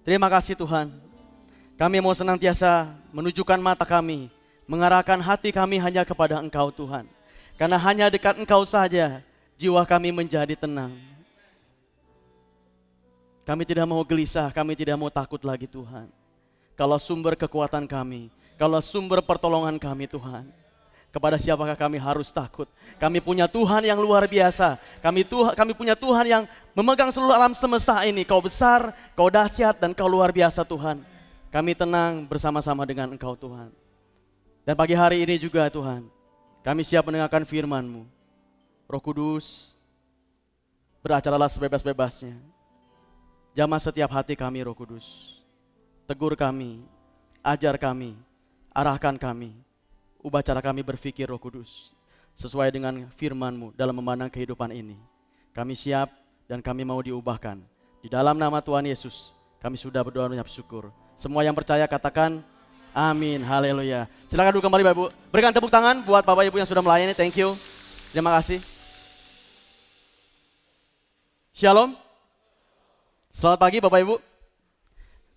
Terima kasih Tuhan. Kami mau senantiasa menunjukkan mata kami, mengarahkan hati kami hanya kepada Engkau Tuhan. Karena hanya dekat Engkau saja jiwa kami menjadi tenang. Kami tidak mau gelisah, kami tidak mau takut lagi Tuhan. Kalau sumber kekuatan kami, kalau sumber pertolongan kami Tuhan, kepada siapakah kami harus takut? Kami punya Tuhan yang luar biasa. Kami punya Tuhan yang memegang seluruh alam semesta ini. Kau besar, Kau dahsyat, dan Kau luar biasa Tuhan. Kami tenang bersama-sama dengan Engkau Tuhan. Dan pagi hari ini juga Tuhan, kami siap mendengarkan firman-Mu. Roh Kudus, beracaralah sebebas-bebasnya. Jamah setiap hati kami Roh Kudus. Tegur kami, ajar kami, arahkan kami. Ubah cara kami berpikir Roh Kudus. Sesuai dengan firman-Mu dalam memandang kehidupan ini. Kami siap dan kami mau diubahkan. Di dalam nama Tuhan Yesus, kami sudah berdoa dan bersyukur. Semua yang percaya katakan amin, haleluya. Silakan duduk kembali Bapak Ibu. Berikan tepuk tangan buat Bapak Ibu yang sudah melayani, thank you. Terima kasih. Shalom. Selamat pagi Bapak Ibu.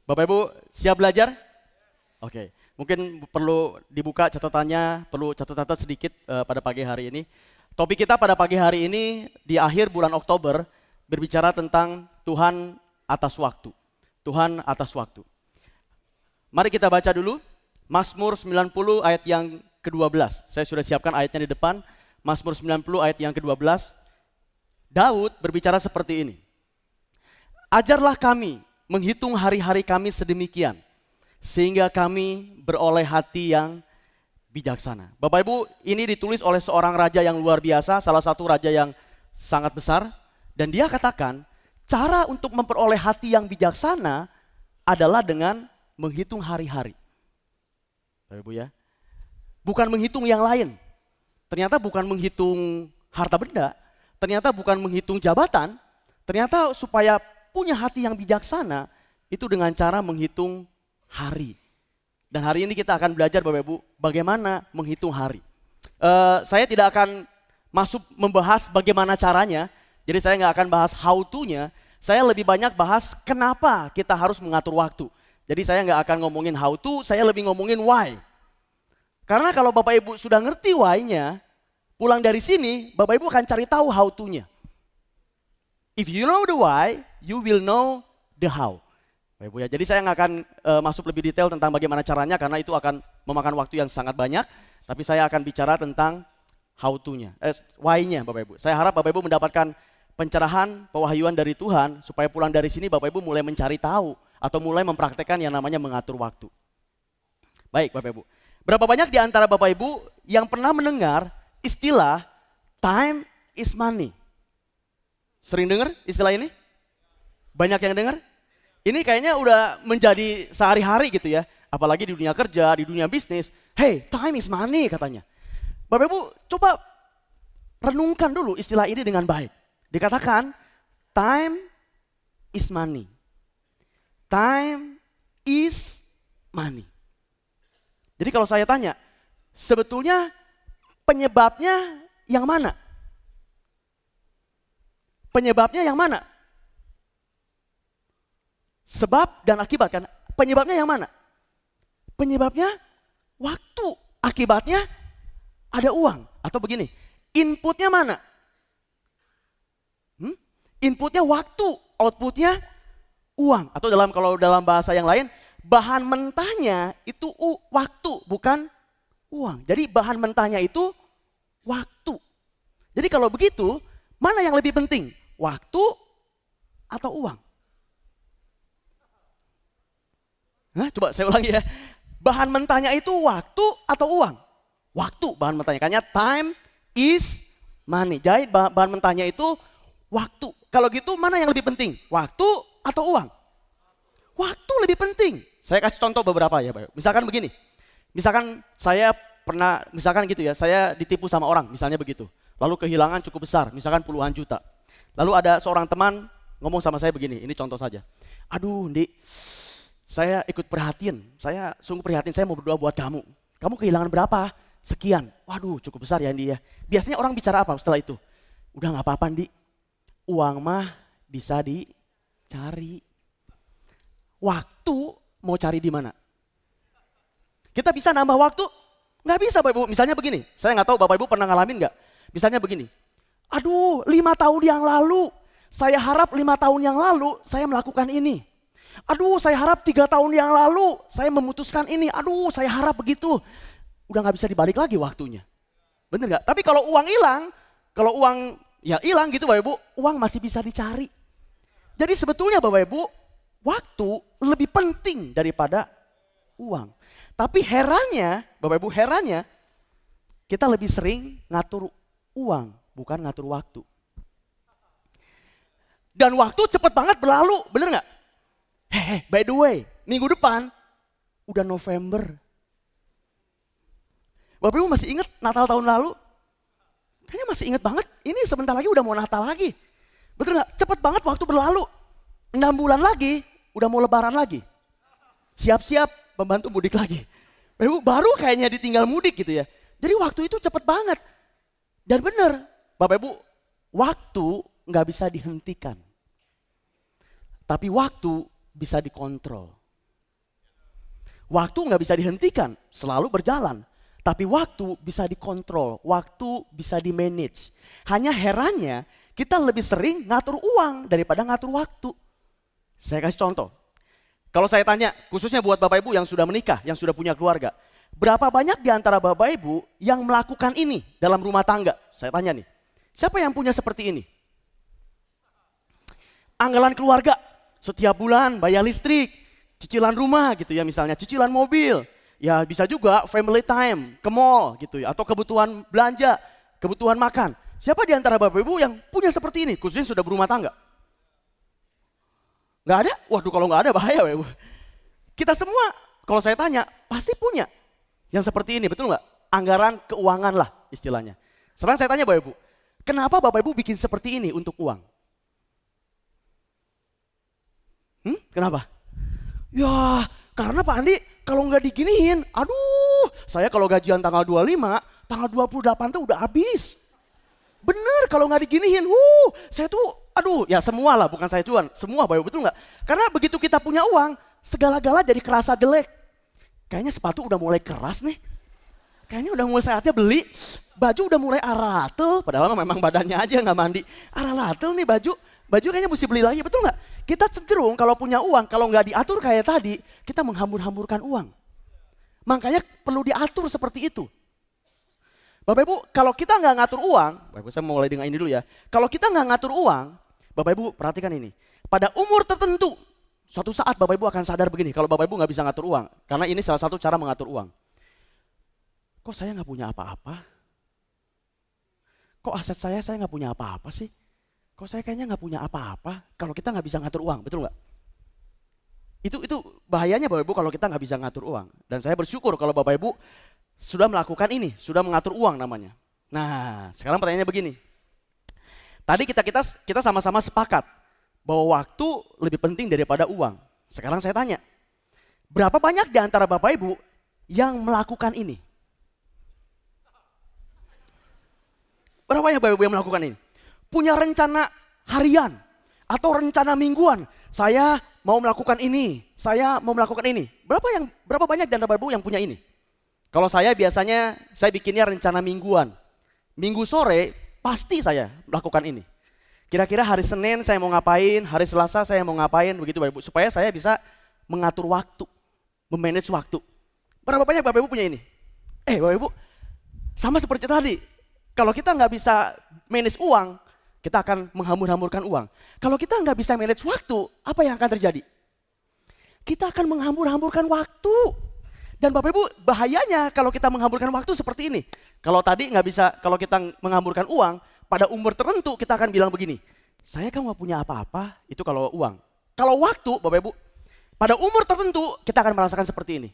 Bapak Ibu siap belajar? Oke, mungkin perlu dibuka catatannya, perlu catatan sedikit pada pagi hari ini. Topik kita pada pagi hari ini di akhir bulan Oktober berbicara tentang Tuhan atas waktu. Tuhan atas waktu. Mari kita baca dulu Mazmur 90 ayat yang ke-12. Saya sudah siapkan ayatnya di depan. Mazmur 90 ayat yang ke-12. Daud berbicara seperti ini. Ajarlah kami menghitung hari-hari kami sedemikian, sehingga kami beroleh hati yang bijaksana. Bapak Ibu, ini ditulis oleh seorang raja yang luar biasa, salah satu raja yang sangat besar. Dan dia katakan, cara untuk memperoleh hati yang bijaksana adalah dengan menghitung hari-hari. Bapak Ibu ya, bukan menghitung yang lain. Ternyata bukan menghitung harta benda, ternyata bukan menghitung jabatan, ternyata supaya punya hati yang bijaksana, itu dengan cara menghitung hari. Dan hari ini kita akan belajar Bapak Ibu, bagaimana menghitung hari. Saya tidak akan masuk membahas bagaimana caranya, jadi saya nggak akan bahas how to-nya, saya lebih banyak bahas kenapa kita harus mengatur waktu. Jadi saya nggak akan ngomongin how to, saya lebih ngomongin why. Karena kalau Bapak Ibu sudah ngerti why-nya, pulang dari sini Bapak Ibu akan cari tahu how to-nya. If you know the why, you will know the how. Bapak Ibu ya, jadi saya nggak akan masuk lebih detail tentang bagaimana caranya karena itu akan memakan waktu yang sangat banyak. Tapi saya akan bicara tentang how to-nya, why-nya Bapak Ibu. Saya harap Bapak Ibu mendapatkan pencerahan, pewahyuan dari Tuhan supaya pulang dari sini Bapak Ibu mulai mencari tahu atau mulai mempraktekkan yang namanya mengatur waktu. Baik Bapak Ibu, berapa banyak di antara Bapak Ibu yang pernah mendengar istilah time is money? Sering dengar istilah ini? Banyak yang dengar? Ini kayaknya udah menjadi sehari-hari gitu ya. Apalagi di dunia kerja, di dunia bisnis. Hey, time is money katanya. Bapak Ibu coba renungkan dulu istilah ini dengan baik. Dikatakan time is money. Time is money. Jadi kalau saya tanya, sebetulnya penyebabnya yang mana? Penyebabnya yang mana? Sebab dan akibat kan? Penyebabnya yang mana? Penyebabnya waktu. Akibatnya ada uang. Atau begini, inputnya mana? Inputnya waktu, outputnya uang. Atau kalau dalam bahasa yang lain, bahan mentahnya itu waktu, bukan uang. Jadi bahan mentahnya itu waktu. Jadi kalau begitu, mana yang lebih penting? Waktu atau uang? Coba saya ulangi ya. Bahan mentahnya itu waktu atau uang? Waktu bahan mentahnya. Karena time is money. Jadi bahan mentahnya itu waktu. Kalau gitu mana yang lebih penting? Waktu atau uang? Waktu lebih penting. Saya kasih contoh beberapa ya Pak. Misalkan begini. Misalkan saya pernah, misalkan gitu ya, saya ditipu sama orang, misalnya begitu. Lalu kehilangan cukup besar, misalkan puluhan juta. Lalu ada seorang teman ngomong sama saya begini, ini contoh saja. Aduh Ndi, saya ikut prihatin, saya sungguh prihatin, saya mau berdoa buat kamu. Kamu kehilangan berapa? Sekian. Waduh cukup besar ya Ndi ya. Biasanya orang bicara apa setelah itu? Udah gak apa-apa Ndi, uang mah bisa dicari. Waktu mau cari di mana? Kita bisa nambah waktu? Nggak bisa Bapak Ibu. Misalnya begini, saya nggak tahu Bapak Ibu pernah ngalamin nggak? Misalnya begini, aduh 5 tahun yang lalu, saya harap 5 tahun yang lalu saya melakukan ini. Aduh saya harap 3 tahun yang lalu saya memutuskan ini. Aduh saya harap begitu. Udah nggak bisa dibalik lagi waktunya. Bener nggak? Tapi kalau uang hilang, kalau uang ya hilang gitu Bapak Ibu, uang masih bisa dicari. Jadi sebetulnya Bapak Ibu, waktu lebih penting daripada uang. Tapi herannya, Bapak Ibu herannya, kita lebih sering ngatur uang, bukan ngatur waktu. Dan waktu cepet banget berlalu, bener gak? By the way, minggu depan udah November. Bapak Ibu masih ingat Natal tahun lalu? Kayaknya masih ingat banget, ini sebentar lagi udah mau Natal lagi. Betul gak? Cepet banget waktu berlalu. 6 bulan lagi, udah mau lebaran lagi. Siap-siap pembantu mudik lagi. Bapak Ibu baru kayaknya ditinggal mudik gitu ya. Jadi waktu itu cepet banget. Dan benar, Bapak Ibu, waktu nggak bisa dihentikan. Tapi waktu bisa dikontrol. Waktu nggak bisa dihentikan, selalu berjalan. Tapi waktu bisa dikontrol, waktu bisa dimanage. Hanya herannya, kita lebih sering ngatur uang daripada ngatur waktu. Saya kasih contoh. Kalau saya tanya, khususnya buat Bapak Ibu yang sudah menikah, yang sudah punya keluarga. Berapa banyak di antara Bapak Ibu yang melakukan ini dalam rumah tangga? Saya tanya nih, siapa yang punya seperti ini? Anggaran keluarga, setiap bulan bayar listrik, cicilan rumah gitu ya misalnya, cicilan mobil. Ya bisa juga family time, ke mall gitu ya, atau kebutuhan belanja, kebutuhan makan. Siapa di antara Bapak Ibu yang punya seperti ini, khususnya sudah berumah tangga? Gak ada? Waduh kalau gak ada bahaya Bapak Ibu. Kita semua kalau saya tanya pasti punya yang seperti ini, betul gak? Anggaran keuangan lah istilahnya. Sekarang saya tanya Bapak Ibu, kenapa Bapak Ibu bikin seperti ini untuk uang? Kenapa? Ya karena Pak Andi kalau nggak diginiin, aduh saya kalau gajian tanggal 25, tanggal 28 tuh udah habis. Bener kalau nggak diginiin, saya tuh aduh ya semua lah bukan saya cuan, semua Bapak Ibu betul nggak? Karena begitu kita punya uang, segala-gala jadi kerasa jelek. Kayaknya sepatu udah mulai keras nih, kayaknya udah mulai saatnya beli. Baju udah mulai aratel, padahal memang badannya aja nggak mandi. Aratel nih baju kayaknya mesti beli lagi, betul nggak? Kita cenderung kalau punya uang, kalau nggak diatur kayak tadi, kita menghambur-hamburkan uang. Makanya perlu diatur seperti itu. Bapak Ibu, kalau kita nggak ngatur uang, Bapak Ibu saya mulai dengan ini dulu ya. Kalau kita nggak ngatur uang, Bapak Ibu perhatikan ini. Pada umur tertentu, suatu saat Bapak Ibu akan sadar begini, kalau Bapak Ibu nggak bisa ngatur uang. Karena ini salah satu cara mengatur uang. Kok saya nggak punya apa-apa? Kok aset saya nggak punya apa-apa sih? Kok saya kayaknya nggak punya apa-apa? Kalau kita nggak bisa ngatur uang, betul nggak? Itu bahayanya Bapak Ibu kalau kita nggak bisa ngatur uang. Dan saya bersyukur kalau Bapak Ibu sudah melakukan ini, sudah mengatur uang namanya. Nah, sekarang pertanyaannya begini. Tadi kita sama-sama sepakat bahwa waktu lebih penting daripada uang. Sekarang saya tanya, berapa banyak di antara Bapak Ibu yang melakukan ini? Berapa banyak Bapak Ibu yang melakukan ini? Punya rencana harian atau rencana mingguan. Saya mau melakukan ini, saya mau melakukan ini. Berapa banyak di antara Bapak Ibu yang punya ini? Kalau saya biasanya saya bikinnya rencana mingguan. Minggu sore pasti saya melakukan ini. Kira-kira hari Senin saya mau ngapain, hari Selasa saya mau ngapain, begitu Bapak Ibu. Supaya saya bisa mengatur waktu, memanage waktu. Berapa banyak Bapak Ibu punya ini? Bapak Ibu, sama seperti tadi. Kalau kita nggak bisa manage uang, kita akan menghambur-hamburkan uang. Kalau kita nggak bisa manage waktu, apa yang akan terjadi? Kita akan menghambur-hamburkan waktu. Dan Bapak Ibu bahayanya kalau kita menghamburkan waktu seperti ini. Kalau tadi nggak bisa, kalau kita menghamburkan uang, pada umur tertentu kita akan bilang begini, saya kan nggak punya apa-apa, itu kalau uang. Kalau waktu Bapak Ibu, pada umur tertentu kita akan merasakan seperti ini.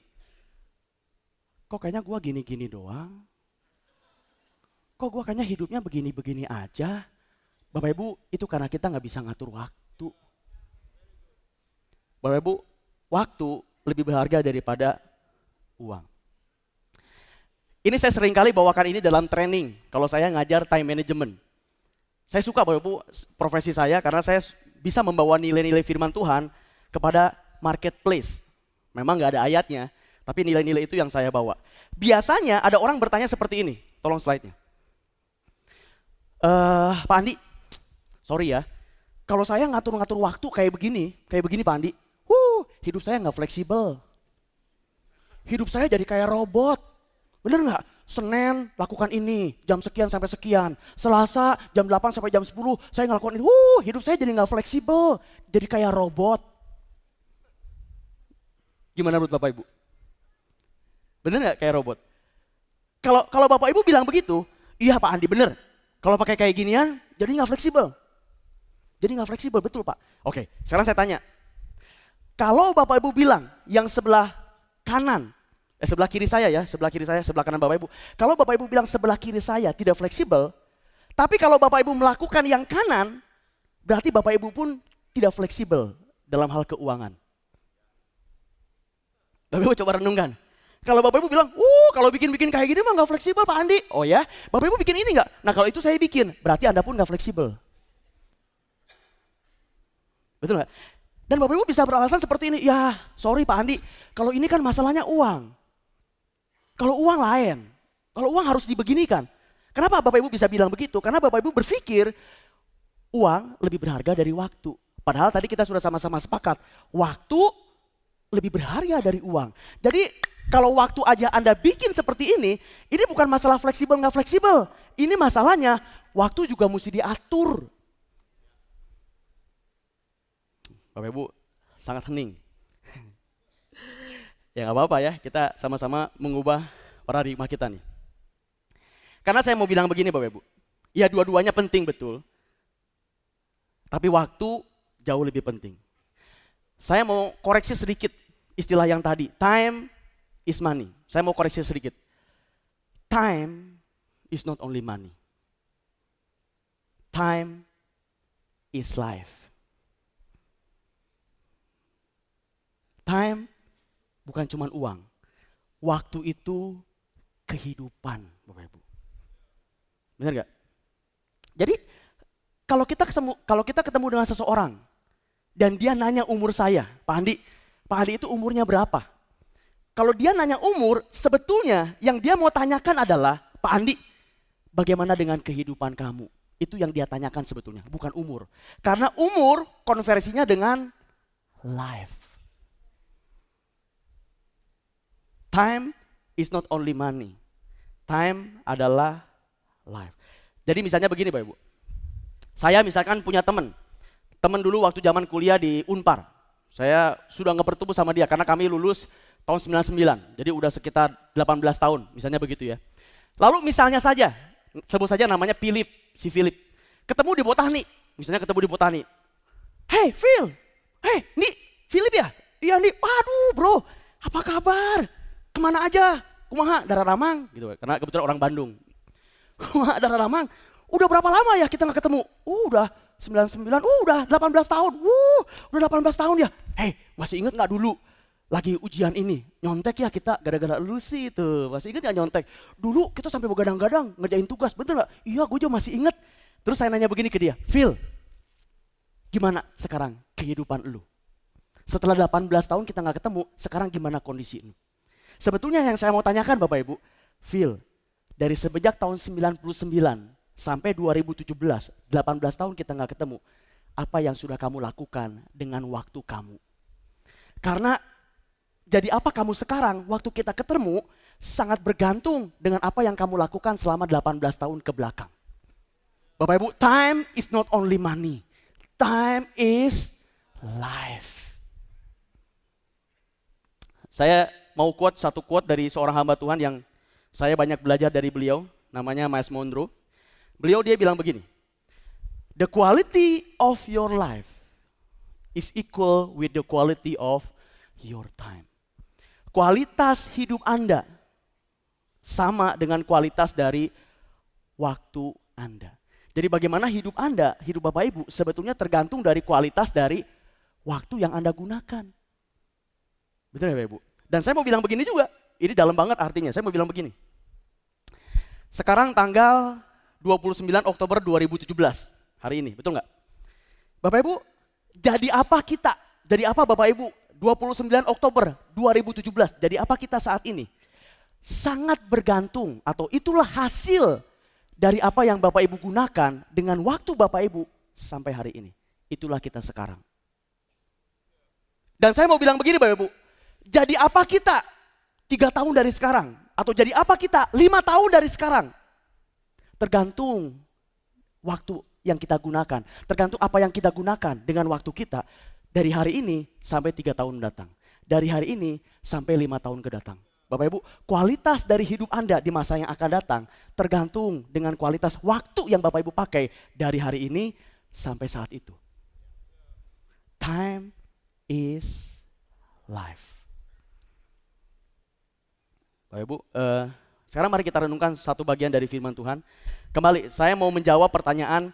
Kok kayaknya gue gini-gini doang? Kok gue kayaknya hidupnya begini-begini aja? Bapak Ibu, itu karena kita nggak bisa ngatur waktu. Bapak Ibu, waktu lebih berharga daripada uang. Ini saya seringkali bawakan ini dalam training kalau saya ngajar time management. Saya suka Bapak Ibu profesi saya karena saya bisa membawa nilai-nilai firman Tuhan kepada marketplace. Memang nggak ada ayatnya, tapi nilai-nilai itu yang saya bawa. Biasanya ada orang bertanya seperti ini, tolong slide-nya. Pak Andi, sorry ya, kalau saya ngatur-ngatur waktu kayak begini Pak Andi, hidup saya nggak fleksibel. Hidup saya jadi kayak robot, bener nggak? Senin lakukan ini, jam sekian sampai sekian. Selasa jam 8 sampai jam 10 saya ngelakuin ini. Hidup saya jadi nggak fleksibel, jadi kayak robot. Gimana menurut Bapak Ibu? Bener nggak kayak robot? Kalau Bapak Ibu bilang begitu, iya Pak Andi bener. Kalau pakai kayak ginian, jadi nggak fleksibel. Jadi nggak fleksibel, betul Pak. Oke, sekarang saya tanya. Kalau Bapak Ibu bilang yang sebelah kanan, sebelah kiri saya ya, sebelah kiri saya, sebelah kanan Bapak Ibu. Kalau Bapak Ibu bilang sebelah kiri saya tidak fleksibel, tapi kalau Bapak Ibu melakukan yang kanan, berarti Bapak Ibu pun tidak fleksibel dalam hal keuangan. Bapak Ibu coba renungkan. Kalau Bapak Ibu bilang, kalau bikin-bikin kayak gini mah gak fleksibel Pak Andi. Oh ya, Bapak Ibu bikin ini gak? Nah kalau itu saya bikin, berarti Anda pun gak fleksibel. Betul gak? Dan Bapak Ibu bisa beralasan seperti ini, ya sorry Pak Andi, kalau ini kan masalahnya uang. Kalau uang lain, kalau uang harus dibeginikan. Kenapa Bapak Ibu bisa bilang begitu? Karena Bapak Ibu berpikir uang lebih berharga dari waktu. Padahal tadi kita sudah sama-sama sepakat, waktu lebih berharga dari uang. Jadi kalau waktu aja Anda bikin seperti ini bukan masalah fleksibel nggak fleksibel. Ini masalahnya waktu juga mesti diatur. Bapak Ibu sangat hening. Ya nggak apa-apa ya, kita sama-sama mengubah paradigma kita nih. Karena saya mau bilang begini Bapak Ibu, ya dua-duanya penting betul. Tapi waktu jauh lebih penting. Saya mau koreksi sedikit istilah yang tadi, time is money. Saya mau koreksi sedikit. Time is not only money. Time is life. Time bukan cuma uang. Waktu itu kehidupan, Bapak Ibu. Benar gak? Jadi kalau kita ketemu dengan seseorang dan dia nanya umur saya, Pak Andi itu umurnya berapa? Kalau dia nanya umur, sebetulnya yang dia mau tanyakan adalah, Pak Andi, bagaimana dengan kehidupan kamu? Itu yang dia tanyakan sebetulnya, bukan umur. Karena umur konversinya dengan life. Time is not only money. Time adalah life. Jadi misalnya begini Bapak Ibu. Saya misalkan punya teman dulu waktu zaman kuliah di Unpar. Saya sudah nggak bertemu sama dia karena kami lulus tahun 99. Jadi udah sekitar 18 tahun, misalnya begitu ya. Lalu misalnya saja, sebut saja namanya si Philip. Ketemu di Botani, misalnya ketemu di Botani. Hey Phil, nih Philip ya? Iya nih, aduh bro, apa kabar? Kemana aja? Kumaha, Darah Ramang gitu, karena kebetulan orang Bandung. Kumaha, Darah Ramang, udah berapa lama ya kita nggak ketemu? Udah 99, udah 18 tahun, udah 18 tahun ya. Hey, masih inget nggak dulu lagi ujian ini, nyontek ya kita gara-gara lulus itu, masih inget nggak nyontek? Dulu kita sampai begadang-gadang ngerjain tugas, betul nggak? Iya, gue juga masih inget. Terus saya nanya begini ke dia, Phil, gimana sekarang kehidupan lu? Setelah 18 tahun kita nggak ketemu, sekarang gimana kondisi lu? Sebetulnya yang saya mau tanyakan Bapak Ibu, Phil, dari sejak tahun 99 sampai 2017, 18 tahun kita nggak ketemu, apa yang sudah kamu lakukan dengan waktu kamu? Karena jadi apa kamu sekarang, waktu kita ketemu, sangat bergantung dengan apa yang kamu lakukan selama 18 tahun ke belakang. Bapak Ibu, time is not only money, time is life. Saya mau satu quote dari seorang hamba Tuhan yang saya banyak belajar dari beliau, namanya Miles Monroe. Dia bilang begini, the quality of your life is equal with the quality of your time. Kualitas hidup Anda sama dengan kualitas dari waktu Anda. Jadi bagaimana hidup Anda, hidup Bapak Ibu sebetulnya tergantung dari kualitas dari waktu yang Anda gunakan. Betul ya Bapak Ibu? Dan saya mau bilang begini juga, ini dalam banget artinya, saya mau bilang begini. Sekarang tanggal 29 Oktober 2017, hari ini, betul nggak? Bapak Ibu, jadi apa kita? Jadi apa Bapak Ibu 29 Oktober 2017. Jadi apa kita saat ini? Sangat bergantung atau itulah hasil dari apa yang Bapak Ibu gunakan dengan waktu Bapak Ibu sampai hari ini. Itulah kita sekarang. Dan saya mau bilang begini Bapak Ibu, jadi apa kita 3 tahun dari sekarang? Atau jadi apa kita 5 tahun dari sekarang? Tergantung waktu yang kita gunakan. Tergantung apa yang kita gunakan dengan waktu kita dari hari ini sampai 3 tahun mendatang. Dari hari ini sampai 5 tahun ke datang. Bapak Ibu, kualitas dari hidup Anda di masa yang akan datang tergantung dengan kualitas waktu yang Bapak Ibu pakai dari hari ini sampai saat itu. Time is life. Bapak Ibu, sekarang mari kita renungkan satu bagian dari firman Tuhan. Kembali, saya mau menjawab pertanyaan,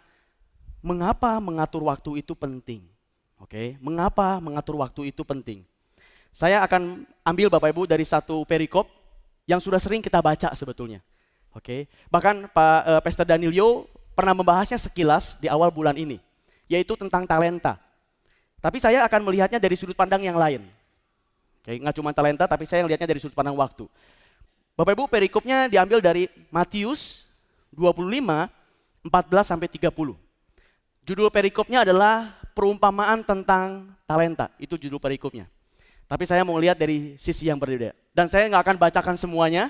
mengapa mengatur waktu itu penting? Oke, mengapa mengatur waktu itu penting? Saya akan ambil Bapak Ibu dari satu perikop yang sudah sering kita baca sebetulnya. Oke, bahkan Pak Pastor Danilio pernah membahasnya sekilas di awal bulan ini, yaitu tentang talenta. Tapi saya akan melihatnya dari sudut pandang yang lain. Oke, nggak cuma talenta, tapi saya melihatnya dari sudut pandang waktu. Bapak Ibu, perikopnya diambil dari Matius 25, 14-30. Judul perikopnya adalah perumpamaan tentang talenta, itu judul perikopnya. Tapi saya mau lihat dari sisi yang berbeda. Dan saya nggak akan bacakan semuanya,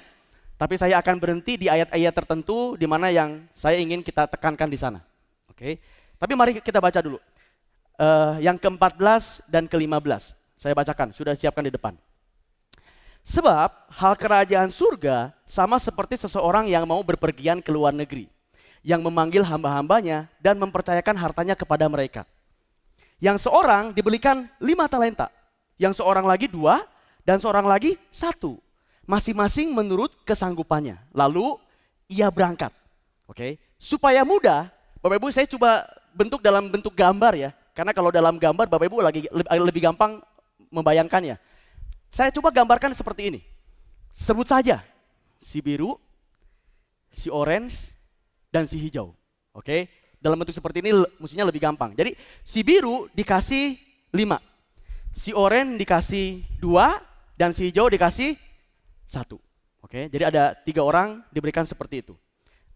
tapi saya akan berhenti di ayat-ayat tertentu di mana yang saya ingin kita tekankan di sana. Oke. Tapi mari kita baca dulu. Yang ke-14 dan ke-15. Saya bacakan, sudah siapkan di depan. Sebab hal kerajaan surga sama seperti seseorang yang mau berpergian ke luar negeri, yang memanggil hamba-hambanya dan mempercayakan hartanya kepada mereka. Yang seorang diberikan 5 talenta. Yang seorang lagi 2, dan seorang lagi 1. Masing-masing menurut kesanggupannya. Lalu ia berangkat. Oke, supaya mudah, Bapak Ibu saya coba bentuk dalam bentuk gambar ya. Karena kalau dalam gambar Bapak Ibu lebih gampang membayangkannya. Saya coba gambarkan seperti ini. Sebut saja si biru, si orange, dan si hijau. Oke, dalam bentuk seperti ini mestinya lebih gampang. Jadi si biru dikasih 5. Si oranye dikasih 2 dan si hijau dikasih 1. Oke, jadi ada 3 orang diberikan seperti itu.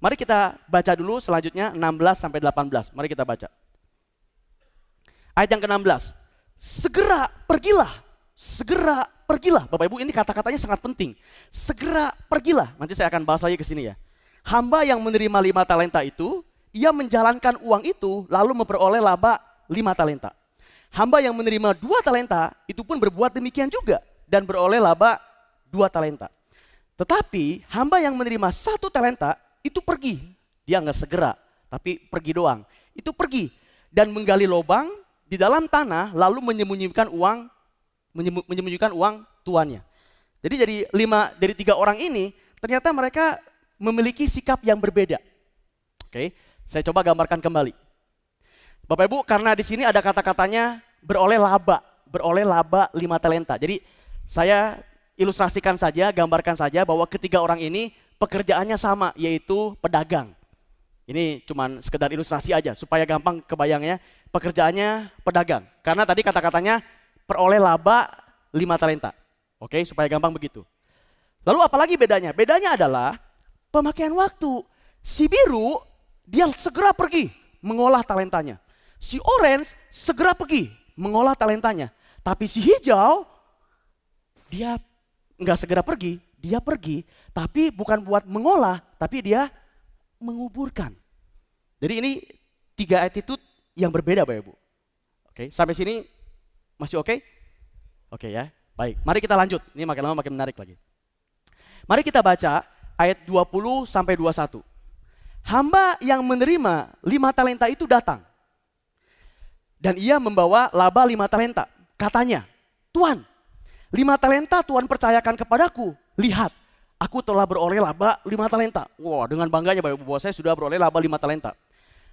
Mari kita baca dulu selanjutnya 16-18. Mari kita baca. Ayat yang ke-16. Segera pergilah. Bapak Ibu, ini kata-katanya sangat penting. Segera pergilah. Nanti saya akan bahas lagi ke sini ya. Hamba yang menerima 5 talenta itu, ia menjalankan uang itu lalu memperoleh laba 5 talenta. Hamba yang menerima 2 talenta itu pun berbuat demikian juga dan beroleh laba 2 talenta. Tetapi hamba yang menerima 1 talenta itu pergi. Dia nggak segera, tapi pergi doang. Itu pergi dan menggali lubang di dalam tanah lalu menyembunyikan uang tuannya. Jadi dari 3 orang ini ternyata mereka memiliki sikap yang berbeda. Oke, saya coba gambarkan kembali. Bapak Ibu, karena di sini ada kata-katanya beroleh laba 5 talenta. Jadi saya ilustrasikan saja, gambarkan saja bahwa ketiga orang ini pekerjaannya sama, yaitu pedagang. Ini cuman sekedar ilustrasi aja supaya gampang kebayangnya, pekerjaannya pedagang. Karena tadi kata-katanya peroleh laba 5 talenta. Oke, supaya gampang begitu. Lalu apalagi bedanya? Bedanya adalah pemakaian waktu. Si biru dia segera pergi mengolah talentanya. Si orange segera pergi mengolah talentanya. Tapi si hijau, dia nggak segera pergi, dia pergi, tapi bukan buat mengolah, tapi dia menguburkan. Jadi ini 3 attitude yang berbeda Bapak Ibu. Oke, sampai sini masih oke? Oke ya, baik. Mari kita lanjut, ini makin lama makin menarik lagi. Mari kita baca ayat 20-21. Hamba yang menerima 5 talenta itu datang. Dan ia membawa laba 5 talenta. Katanya, Tuhan, 5 talenta Tuhan percayakan kepadaku. Lihat, aku telah beroleh laba 5 talenta. Wah, dengan bangganya Bapak Ibu, bahwa saya sudah beroleh laba 5 talenta.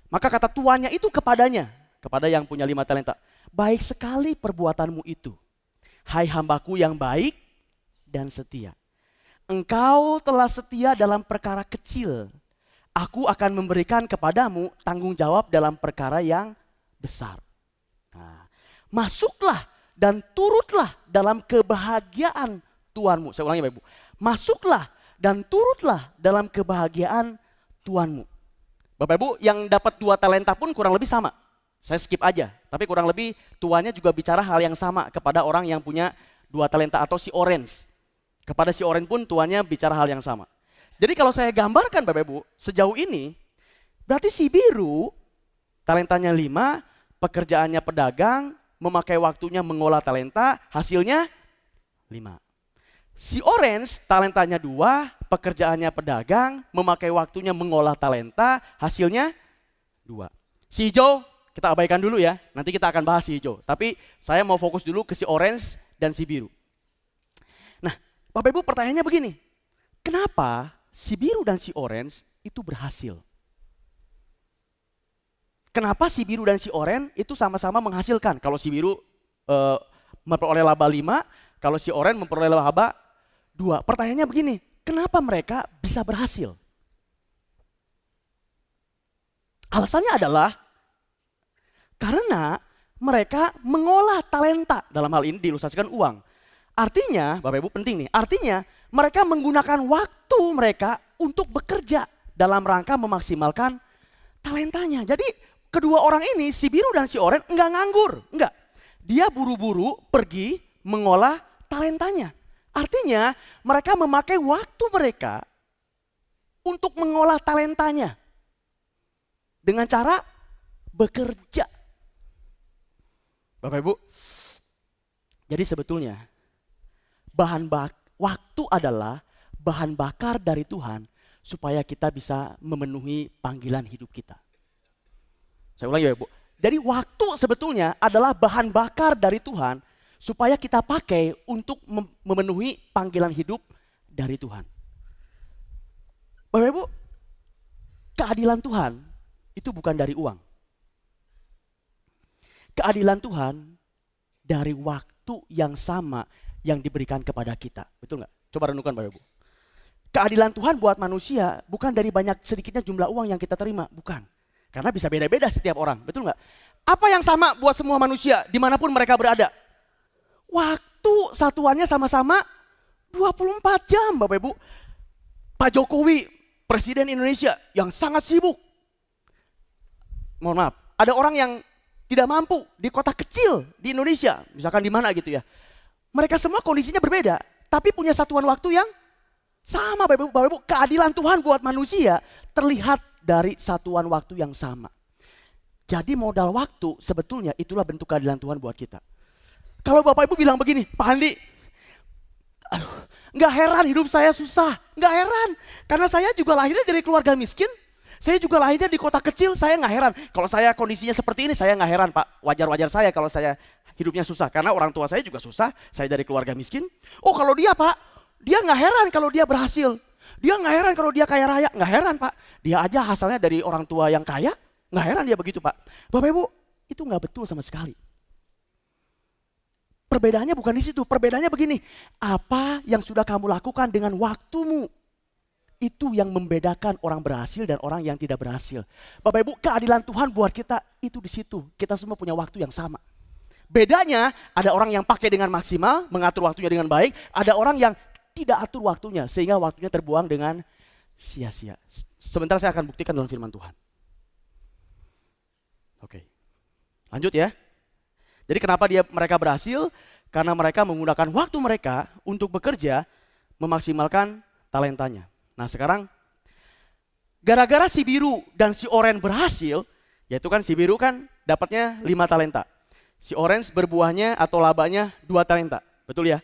Maka kata tuannya itu kepadanya, kepada yang punya 5 talenta. Baik sekali perbuatanmu itu, hai hambaku yang baik dan setia. Engkau telah setia dalam perkara kecil. Aku akan memberikan kepadamu tanggung jawab dalam perkara yang besar. Nah, masuklah dan turutlah dalam kebahagiaan Tuhanmu. Saya ulangi Bapak Ibu. Masuklah dan turutlah dalam kebahagiaan Tuhanmu. Bapak Ibu, yang dapat 2 talenta pun kurang lebih sama. Saya skip aja, tapi kurang lebih tuannya juga bicara hal yang sama kepada orang yang punya 2 talenta atau si orange. Kepada si orange pun tuannya bicara hal yang sama. Jadi kalau saya gambarkan Bapak Ibu, sejauh ini berarti si biru talentanya 5, pekerjaannya pedagang, memakai waktunya mengolah talenta, hasilnya 5. Si orange talentanya 2, pekerjaannya pedagang, memakai waktunya mengolah talenta, hasilnya 2. Si hijau kita abaikan dulu ya, nanti kita akan bahas si hijau. Tapi saya mau fokus dulu ke si orange dan si biru. Nah, Bapak Ibu pertanyaannya begini, kenapa si biru dan si orange itu berhasil? Kenapa si biru dan si orange itu sama-sama menghasilkan? Kalau si biru memperoleh laba 5, kalau si orange memperoleh laba 2. Pertanyaannya begini, kenapa mereka bisa berhasil? Alasannya adalah karena mereka mengolah talenta, dalam hal ini diilustrasikan uang. Artinya, Bapak Ibu penting nih, artinya mereka menggunakan waktu mereka untuk bekerja dalam rangka memaksimalkan talentanya. Jadi kedua orang ini, si biru dan si oranye enggak nganggur, enggak. Dia buru-buru pergi mengolah talentanya. Artinya mereka memakai waktu mereka untuk mengolah talentanya dengan cara bekerja. Bapak Ibu, jadi sebetulnya waktu adalah bahan bakar dari Tuhan supaya kita bisa memenuhi panggilan hidup kita. Saya ulangi Bapak Ibu, jadi waktu sebetulnya adalah bahan bakar dari Tuhan supaya kita pakai untuk memenuhi panggilan hidup dari Tuhan. Bapak Ibu, keadilan Tuhan itu bukan dari uang. Keadilan Tuhan dari waktu yang sama yang diberikan kepada kita. Betul nggak? Coba renungkan Bapak Ibu. Keadilan Tuhan buat manusia bukan dari banyak sedikitnya jumlah uang yang kita terima. Bukan. Karena bisa beda-beda setiap orang. Betul nggak? Apa yang sama buat semua manusia dimanapun mereka berada? Waktu satuannya sama-sama 24 jam Bapak Ibu. Pak Jokowi, Presiden Indonesia yang sangat sibuk. Mohon maaf, ada orang yang tidak mampu di kota kecil di Indonesia, misalkan di mana gitu ya. Mereka semua kondisinya berbeda, tapi punya satuan waktu yang sama Bapak Ibu. Keadilan Tuhan buat manusia terlihat dari satuan waktu yang sama. Jadi modal waktu sebetulnya itulah bentuk keadilan Tuhan buat kita. Kalau Bapak Ibu bilang begini, Pak Andi, nggak heran hidup saya susah, nggak heran. Karena saya juga lahirnya dari keluarga miskin, saya juga lahirnya di kota kecil, saya nggak heran. Kalau saya kondisinya seperti ini, saya nggak heran Pak. Wajar-wajar saya kalau saya hidupnya susah. Karena orang tua saya juga susah, saya dari keluarga miskin. Oh kalau dia Pak, dia nggak heran kalau dia berhasil. Dia nggak heran kalau dia kaya raya, nggak heran Pak. Dia aja asalnya dari orang tua yang kaya, nggak heran dia begitu Pak. Bapak Ibu, itu nggak betul sama sekali. Perbedaannya bukan di situ, perbedaannya begini. Apa yang sudah kamu lakukan dengan waktumu? Itu yang membedakan orang berhasil dan orang yang tidak berhasil. Bapak Ibu, keadilan Tuhan buat kita itu di situ. Kita semua punya waktu yang sama. Bedanya ada orang yang pakai dengan maksimal, mengatur waktunya dengan baik. Ada orang yang tidak atur waktunya sehingga waktunya terbuang dengan sia-sia. Sebentar saya akan buktikan dalam firman Tuhan. Oke, lanjut ya. Jadi kenapa mereka berhasil? Karena mereka menggunakan waktu mereka untuk bekerja, memaksimalkan talentanya. Nah sekarang, gara-gara si biru dan si oranye berhasil, yaitu kan si biru kan dapatnya 5 talenta. Si orange berbuahnya atau labanya 2 talenta, betul ya?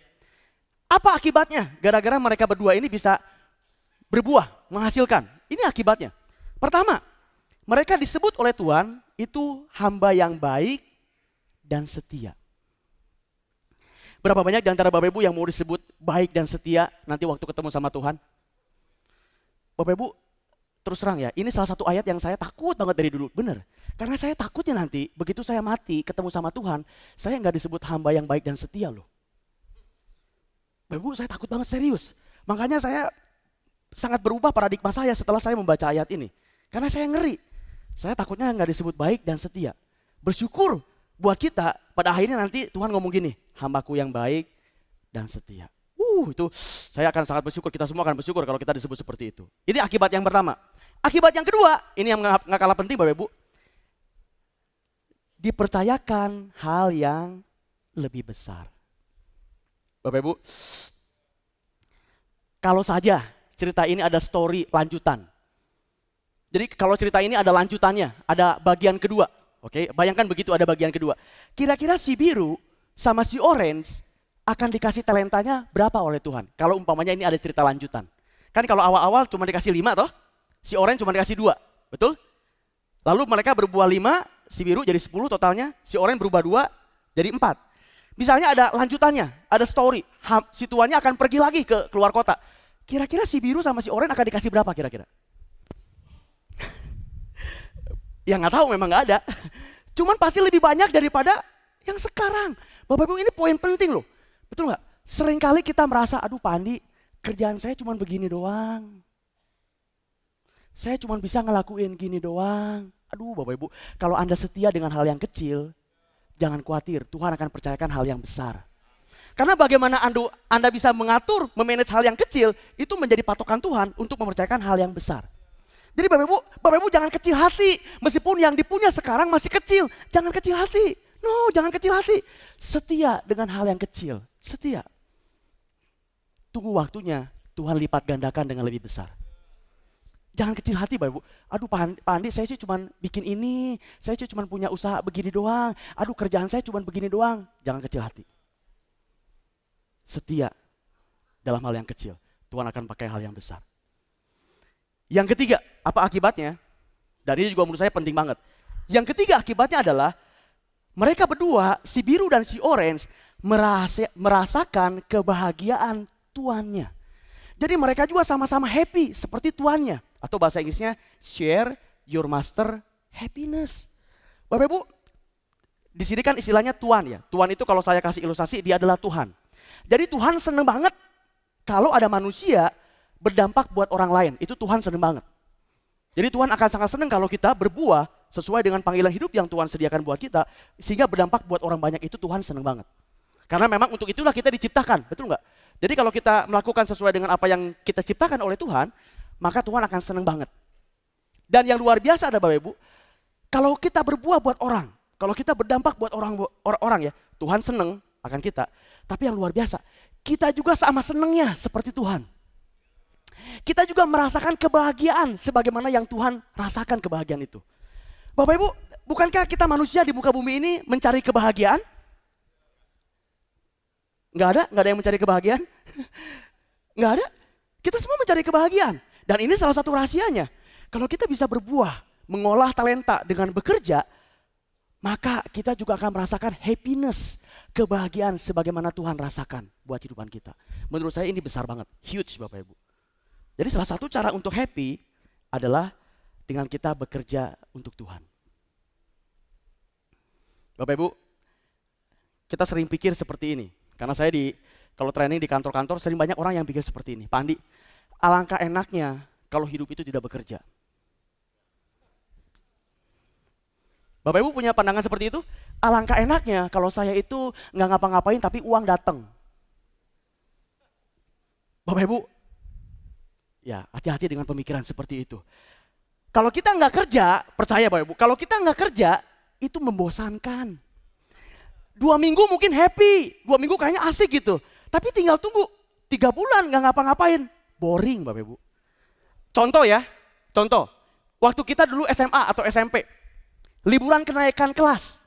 Apa akibatnya? Gara-gara mereka berdua ini bisa berbuah, menghasilkan. Ini akibatnya. Pertama, mereka disebut oleh Tuhan itu hamba yang baik dan setia. Berapa banyak di antara Bapak Ibu yang mau disebut baik dan setia nanti waktu ketemu sama Tuhan? Bapak Ibu, terus terang ya, ini salah satu ayat yang saya takut banget dari dulu, benar. Karena saya takutnya nanti begitu saya mati ketemu sama Tuhan, saya nggak disebut hamba yang baik dan setia loh. Bapak Ibu, saya takut banget serius. Makanya saya sangat berubah paradigma saya setelah saya membaca ayat ini. Karena saya ngeri, saya takutnya nggak disebut baik dan setia. Bersyukur buat kita pada akhirnya nanti Tuhan ngomong gini, hambaku yang baik dan setia. Itu saya akan sangat bersyukur, kita semua akan bersyukur kalau kita disebut seperti itu. Ini akibat yang pertama. Akibat yang kedua, ini yang nggak kalah penting Bapak Ibu. Dipercayakan hal yang lebih besar. Bapak Ibu, kalau saja cerita ini ada story lanjutan. Jadi kalau cerita ini ada lanjutannya, ada bagian kedua. Oke, bayangkan begitu ada bagian kedua. Kira-kira si biru sama si orange akan dikasih talentanya berapa oleh Tuhan? Kalau umpamanya ini ada cerita lanjutan. Kan kalau awal-awal cuma dikasih 5 toh, si orange cuma dikasih 2, betul? Lalu mereka berbuah 5, si biru jadi 10 totalnya, si orange berubah 2, jadi 4. Misalnya ada lanjutannya, ada story, si tuannya akan pergi lagi ke keluar kota. Kira-kira si biru sama si orange akan dikasih berapa kira-kira? Ya nggak tahu, memang nggak ada. Cuman pasti lebih banyak daripada yang sekarang. Bapak Ibu, ini poin penting loh. Betul nggak? Seringkali kita merasa, aduh Pak Andi, kerjaan saya cuma begini doang. Saya cuma bisa ngelakuin gini doang. Aduh Bapak Ibu, kalau Anda setia dengan hal yang kecil, jangan khawatir, Tuhan akan percayakan hal yang besar. Karena bagaimana Anda bisa mengatur, memanage hal yang kecil, itu menjadi patokan Tuhan untuk mempercayakan hal yang besar. Jadi Bapak Ibu jangan kecil hati, meskipun yang dipunya sekarang masih kecil, jangan kecil hati. No, jangan kecil hati. Setia dengan hal yang kecil, setia. Tunggu waktunya, Tuhan lipat gandakan dengan lebih besar. Jangan kecil hati Bapak Ibu. Aduh Pak Andi, saya sih cuma bikin ini, saya sih cuma punya usaha begini doang. Aduh kerjaan saya cuma begini doang. Jangan kecil hati. Setia dalam hal yang kecil, Tuhan akan pakai hal yang besar. Yang ketiga, apa akibatnya? Dan ini juga menurut saya penting banget. Yang ketiga akibatnya adalah mereka berdua, si biru dan si orange, merasakan kebahagiaan tuannya. Jadi mereka juga sama-sama happy seperti tuannya. Atau bahasa Inggrisnya, share your master happiness. Bapak Ibu, di sini kan istilahnya tuan ya. Tuan itu kalau saya kasih ilustrasi, dia adalah Tuhan. Jadi Tuhan seneng banget kalau ada manusia berdampak buat orang lain. Itu Tuhan seneng banget. Jadi Tuhan akan sangat senang kalau kita berbuah sesuai dengan panggilan hidup yang Tuhan sediakan buat kita, sehingga berdampak buat orang banyak. Itu Tuhan senang banget. Karena memang untuk itulah kita diciptakan, betul nggak? Jadi kalau kita melakukan sesuai dengan apa yang kita ciptakan oleh Tuhan, maka Tuhan akan senang banget. Dan yang luar biasa ada Bapak Ibu, kalau kita berbuah buat orang, kalau kita berdampak buat orang ya, Tuhan senang akan kita. Tapi yang luar biasa, kita juga sama senangnya seperti Tuhan. Kita juga merasakan kebahagiaan sebagaimana yang Tuhan rasakan kebahagiaan itu. Bapak Ibu, bukankah kita manusia di muka bumi ini mencari kebahagiaan? Nggak ada yang mencari kebahagiaan? Nggak ada. Kita semua mencari kebahagiaan. Dan ini salah satu rahasianya. Kalau kita bisa berbuah, mengolah talenta dengan bekerja, maka kita juga akan merasakan happiness, kebahagiaan sebagaimana Tuhan rasakan buat kehidupan kita. Menurut saya ini besar banget, huge Bapak Ibu. Jadi salah satu cara untuk happy adalah dengan kita bekerja untuk Tuhan. Bapak Ibu, kita sering pikir seperti ini. Karena saya kalau training di kantor-kantor sering banyak orang yang pikir seperti ini. Pak Andi, alangkah enaknya kalau hidup itu tidak bekerja. Bapak Ibu punya pandangan seperti itu? Alangkah enaknya kalau saya itu nggak ngapa-ngapain tapi uang datang. Bapak Ibu, ya hati-hati dengan pemikiran seperti itu. Kalau kita nggak kerja, percaya Bapak Ibu, kalau kita nggak kerja itu membosankan. 2 minggu mungkin happy, 2 minggu kayaknya asik gitu. Tapi tinggal tunggu 3 bulan nggak ngapa-ngapain, boring Bapak Ibu. Contoh ya, waktu kita dulu SMA atau SMP, liburan kenaikan kelas.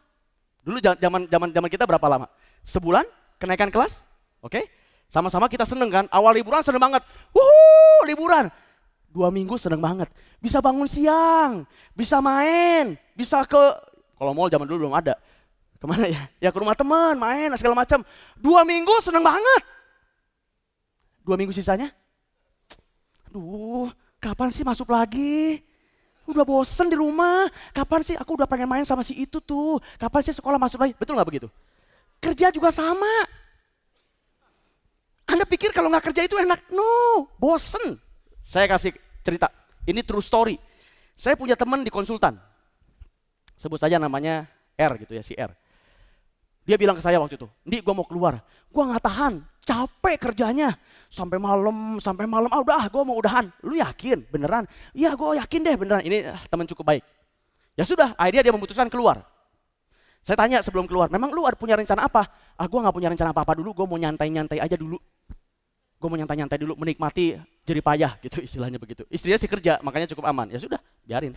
Dulu zaman kita berapa lama? Sebulan kenaikan kelas, oke? Sama-sama kita seneng kan, awal liburan seneng banget. Liburan. 2 minggu seneng banget. Bisa bangun siang, bisa main, bisa kalau mall zaman dulu belum ada. Kemana ya? Ya ke rumah teman, main, segala macam. 2 minggu seneng banget. 2 minggu sisanya, aduh kapan sih masuk lagi? Udah bosen di rumah, kapan sih aku udah pengen main sama si itu tuh. Kapan sih sekolah masuk lagi? Betul gak begitu? Kerja juga sama. Anda pikir kalau gak kerja itu enak? No, bosen. Saya kasih cerita, ini true story. Saya punya teman di konsultan. Sebut saja namanya R gitu ya, si R. Dia bilang ke saya waktu itu, Ndi gue mau keluar. Gue gak tahan, capek kerjanya. Sampai malam, gue mau udahan. Lu yakin beneran? Iya gue yakin deh beneran, ini teman cukup baik. Ya sudah, akhirnya dia memutuskan keluar. Saya tanya sebelum keluar, memang lu ada punya rencana apa? Gue gak punya rencana apa-apa dulu, gue mau nyantai-nyantai aja dulu. Gue mau nyantai-nyantai dulu, menikmati jerih payah gitu istilahnya begitu. Istrinya sih kerja, makanya cukup aman. Ya sudah, biarin.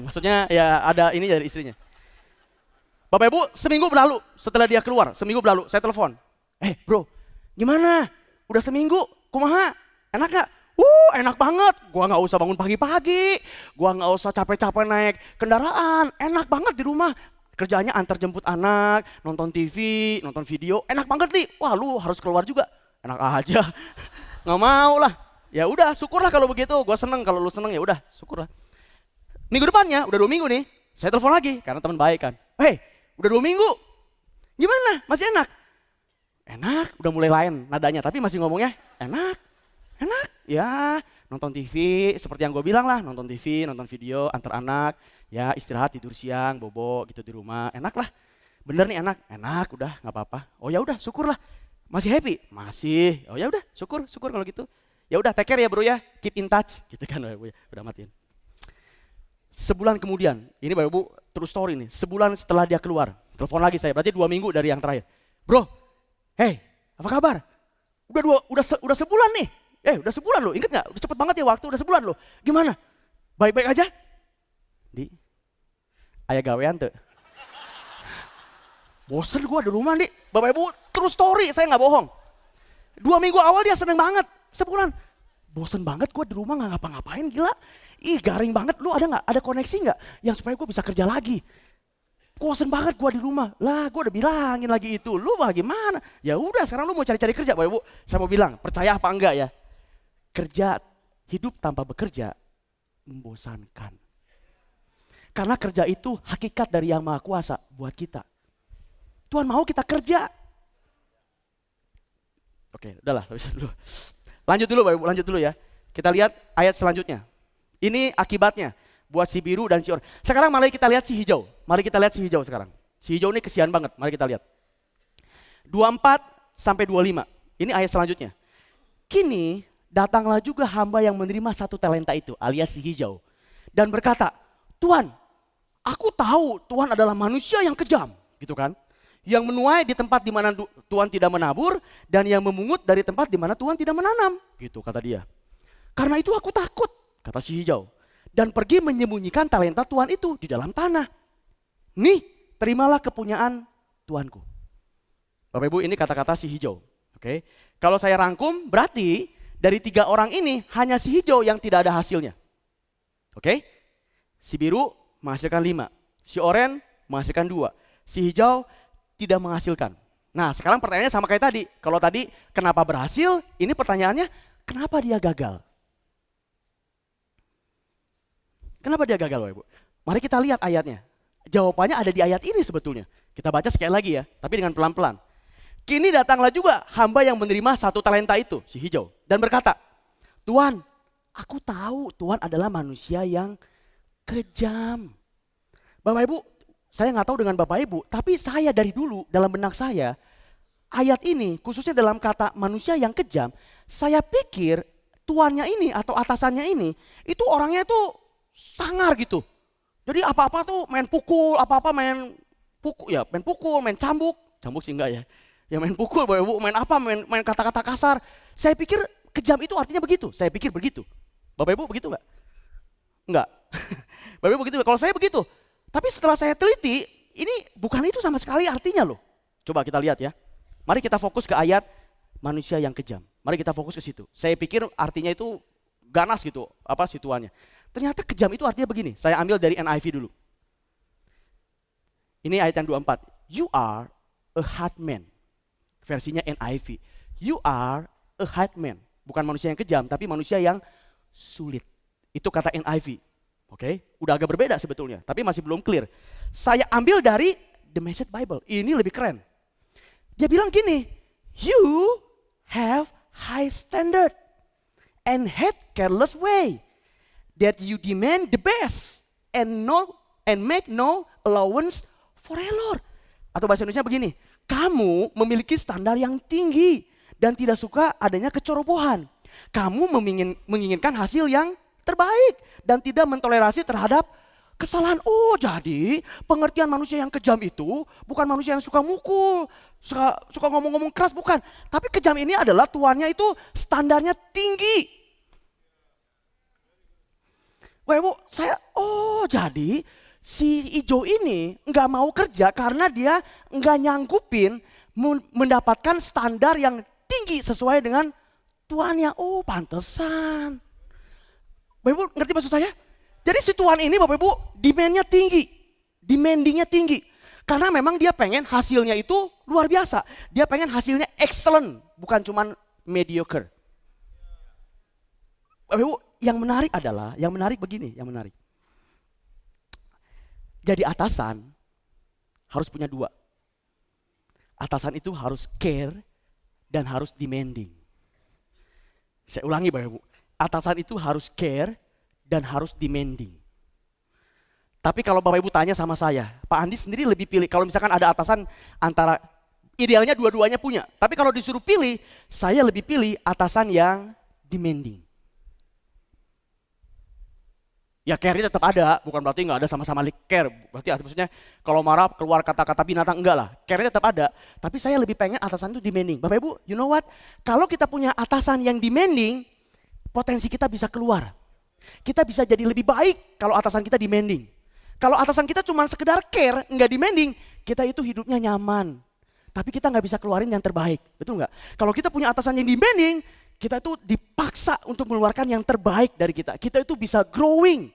Maksudnya ya ada ini dari istrinya. Bapak Ibu, seminggu berlalu setelah dia keluar, seminggu berlalu, saya telepon. Bro, gimana? Udah seminggu, kumaha? Enak gak? Enak banget, gua gak usah bangun pagi-pagi, gua gak usah capek-capek naik kendaraan, enak banget di rumah. Kerjanya antar jemput anak, nonton TV, nonton video, enak banget nih. Wah lu harus keluar juga, enak aja. Gak mau lah, ya udah syukurlah kalau begitu, gua seneng kalau lu seneng ya udah syukurlah. Minggu depannya, udah 2 minggu nih, saya telepon lagi karena teman baik kan. Udah 2 minggu, gimana? Masih enak? Enak, udah mulai lain nadanya, tapi masih ngomongnya enak. Ya nonton TV, seperti yang gue bilang lah, nonton TV, nonton video, antar anak, ya istirahat tidur siang, bobo gitu di rumah, enak lah. Bener nih enak, udah nggak apa-apa. Oh ya udah, syukur lah. Masih happy? Masih. Oh ya udah, syukur kalau gitu. Ya udah, take care ya bro ya, keep in touch, gitu kan, udah matiin. Sebulan kemudian, ini Bapak Ibu true story nih, sebulan setelah dia keluar, telepon lagi saya, berarti 2 minggu dari yang terakhir. Bro, apa kabar? Udah sebulan nih, udah sebulan loh, inget gak? Udah cepet banget ya waktu, udah sebulan loh. Gimana? Baik-baik aja? Aya gawean tuh. Bosen gua di rumah nih, Bapak Ibu true story, saya gak bohong. 2 minggu awal dia seneng banget, sebulan. Bosen banget gua di rumah gak ngapa-ngapain, gila. Garing banget, lu ada gak? Ada koneksi gak? Yang supaya gue bisa kerja lagi. Bosen banget gue di rumah. Lah gue udah bilangin lagi itu, lu bagaimana? Ya udah sekarang lu mau cari-cari kerja Bapak Ibu. Saya mau bilang, percaya apa enggak ya? Kerja, hidup tanpa bekerja membosankan. Karena kerja itu hakikat dari Yang Maha Kuasa buat kita. Tuhan mau kita kerja. Oke, udahlah, habis dulu. Lanjut dulu Bapak Ibu, lanjut dulu ya. Kita lihat ayat selanjutnya. Ini akibatnya buat si biru dan si oranye. Sekarang mari kita lihat si hijau. Mari kita lihat si hijau sekarang. Si hijau ini kesian banget, mari kita lihat. 24 sampai 25. Ini ayat selanjutnya. Kini datanglah juga hamba yang menerima 1 talenta itu, alias si hijau. Dan berkata, Tuhan, aku tahu Tuhan adalah manusia yang kejam, gitu kan? Yang menuai di tempat di mana Tuhan tidak menabur, dan yang memungut dari tempat di mana Tuhan tidak menanam, gitu kata dia. Karena itu aku takut, kata si hijau, dan pergi menyembunyikan talenta Tuhan itu di dalam tanah. Nih, terimalah kepunyaan Tuanku. Bapak Ibu, ini kata-kata si hijau. Oke, kalau saya rangkum, berarti dari 3 orang ini hanya si hijau yang tidak ada hasilnya. Oke, si biru menghasilkan 5, si oranye menghasilkan 2, si hijau tidak menghasilkan. Nah, sekarang pertanyaannya sama kayak tadi. Kalau tadi kenapa berhasil, ini pertanyaannya kenapa dia gagal? Kenapa dia gagal Bapak Ibu? Mari kita lihat ayatnya. Jawabannya ada di ayat ini sebetulnya. Kita baca sekali lagi ya, tapi dengan pelan-pelan. Kini datanglah juga hamba yang menerima 1 talenta itu, si hijau. Dan berkata, Tuhan, aku tahu Tuhan adalah manusia yang kejam. Bapak Ibu, saya nggak tahu dengan Bapak Ibu, tapi saya dari dulu dalam benak saya, ayat ini khususnya dalam kata manusia yang kejam, saya pikir tuannya ini atau atasannya ini, itu orangnya itu sangar gitu. Jadi apa-apa tuh main pukul, apa-apa main pukul, main cambuk sih enggak ya. Ya main pukul Bapak Ibu, main apa, main kata-kata kasar. Saya pikir kejam itu artinya begitu, saya pikir begitu. Bapak Ibu begitu enggak? Enggak. Bapak Ibu begitu, kalau saya begitu. Tapi setelah saya teliti, ini bukan itu sama sekali artinya loh. Coba kita lihat ya. Mari kita fokus ke ayat manusia yang kejam. Mari kita fokus ke situ. Saya pikir artinya itu ganas gitu, apa situannya. Ternyata kejam itu artinya begini, saya ambil dari NIV dulu. Ini ayat yang 24. You are a hard man. Versinya NIV. You are a hard man. Bukan manusia yang kejam, tapi manusia yang sulit. Itu kata NIV. Oke, udah agak berbeda sebetulnya, tapi masih belum clear. Saya ambil dari The Message Bible. Ini lebih keren. Dia bilang gini, you have high standard and had careless way. That you demand the best and make no allowance for error. Atau bahasa Indonesia begini, kamu memiliki standar yang tinggi dan tidak suka adanya kecerobohan. Kamu menginginkan hasil yang terbaik dan tidak mentolerasi terhadap kesalahan. Oh, jadi pengertian manusia yang kejam itu bukan manusia yang suka mukul, suka ngomong-ngomong keras, bukan. Tapi kejam ini adalah tuannya itu standarnya tinggi. Wah, Bu, jadi si Ijo ini nggak mau kerja karena dia nggak nyanggupin mendapatkan standar yang tinggi sesuai dengan tuannya. Oh, pantesan. Bapak Ibu ngerti maksud saya? Jadi si tuan ini Bapak Ibu demandingnya tinggi. Karena memang dia pengen hasilnya itu luar biasa. Dia pengen hasilnya excellent, bukan cuman mediocre. Bapak Ibu, yang menarik begini. Jadi atasan harus punya dua. Atasan itu harus care dan harus demanding. Saya ulangi Bapak Ibu. Atasan itu harus care dan harus demanding. Tapi kalau Bapak Ibu tanya sama saya, Pak Andi sendiri lebih pilih, kalau misalkan ada atasan antara, idealnya dua-duanya punya. Tapi kalau disuruh pilih, saya lebih pilih atasan yang demanding. Ya care-nya tetap ada, bukan berarti nggak ada sama-sama care. Berarti maksudnya kalau marah keluar kata-kata binatang, enggak lah. Care-nya tetap ada, tapi saya lebih pengen atasan itu demanding. Bapak Ibu, you know what? Kalau kita punya atasan yang demanding, potensi kita bisa keluar. Kita bisa jadi lebih baik kalau atasan kita demanding. Kalau atasan kita cuma sekedar care, nggak demanding, kita itu hidupnya nyaman. Tapi kita nggak bisa keluarin yang terbaik, betul nggak? Kalau kita punya atasan yang demanding, kita itu dipaksa untuk mengeluarkan yang terbaik dari kita. Kita itu bisa growing,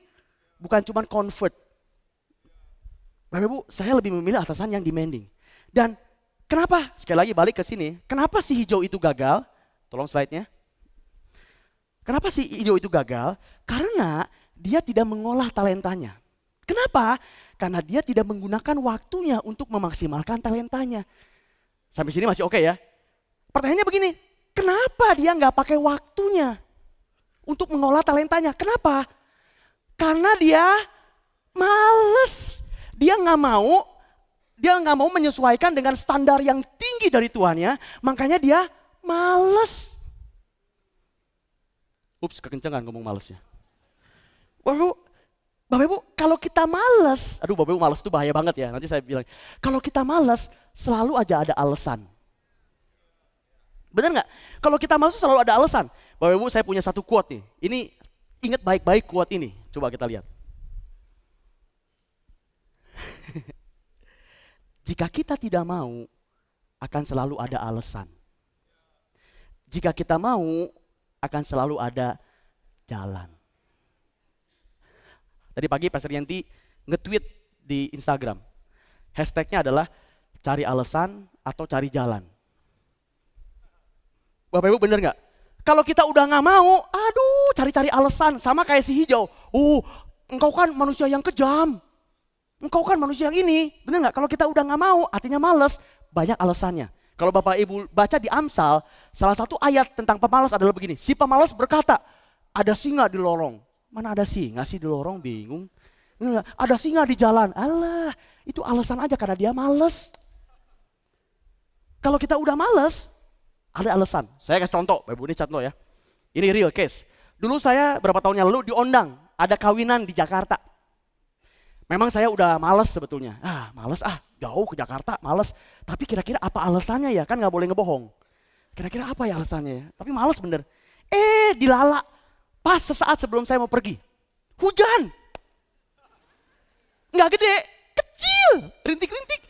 bukan cuma convert. Bapak Ibu, saya lebih memilih atasan yang demanding. Dan kenapa? Sekali lagi balik ke sini, kenapa si hijau itu gagal? Tolong slide-nya. Kenapa si hijau itu gagal? Karena dia tidak mengolah talentanya. Kenapa? Karena dia tidak menggunakan waktunya untuk memaksimalkan talentanya. Sampai sini masih oke ya? Pertanyaannya begini, kenapa dia nggak pakai waktunya untuk mengolah talentanya? Kenapa? Karena dia males. Dia nggak mau menyesuaikan dengan standar yang tinggi dari tuannya, makanya dia males. Ups, kekencangan ngomong malesnya. Bapak Ibu, kalau kita males, Bapak Ibu males itu bahaya banget ya. Nanti saya bilang, kalau kita males selalu aja ada alasan. Benar nggak? Kalau kita males selalu ada alasan. Bapak Ibu, saya punya satu quote nih. Ini ingat baik-baik quote ini. Coba kita lihat. Jika kita tidak mau, akan selalu ada alasan. Jika kita mau, akan selalu ada jalan. Tadi pagi Pastor Yanti nge-tweet di Instagram. Hashtagnya adalah cari alasan atau cari jalan. Bapak Ibu bener gak? Kalau kita udah gak mau, cari-cari alasan. Sama kayak si hijau. Engkau kan manusia yang kejam. Engkau kan manusia yang ini. Bener gak? Kalau kita udah gak mau, artinya males, banyak alasannya. Kalau Bapak Ibu baca di Amsal, salah satu ayat tentang pemalas adalah begini. Si pemalas berkata, ada singa di lorong. Mana ada singa sih di lorong, bingung. Ada singa di jalan. Alah, itu alasan aja karena dia males. Kalau kita udah males, ada alasan. Saya kasih contoh, Bapak Ibu ini contoh ya. Ini real case. Dulu saya berapa tahun yang lalu diundang, ada kawinan di Jakarta. Memang saya udah males sebetulnya. Males jauh ke Jakarta, males. Tapi kira-kira apa alasannya ya? Kan gak boleh ngebohong. Kira-kira apa ya alasannya ya? Tapi males bener. Dilala. Pas sesaat sebelum saya mau pergi. Hujan. Nggak gede, kecil. Rintik-rintik.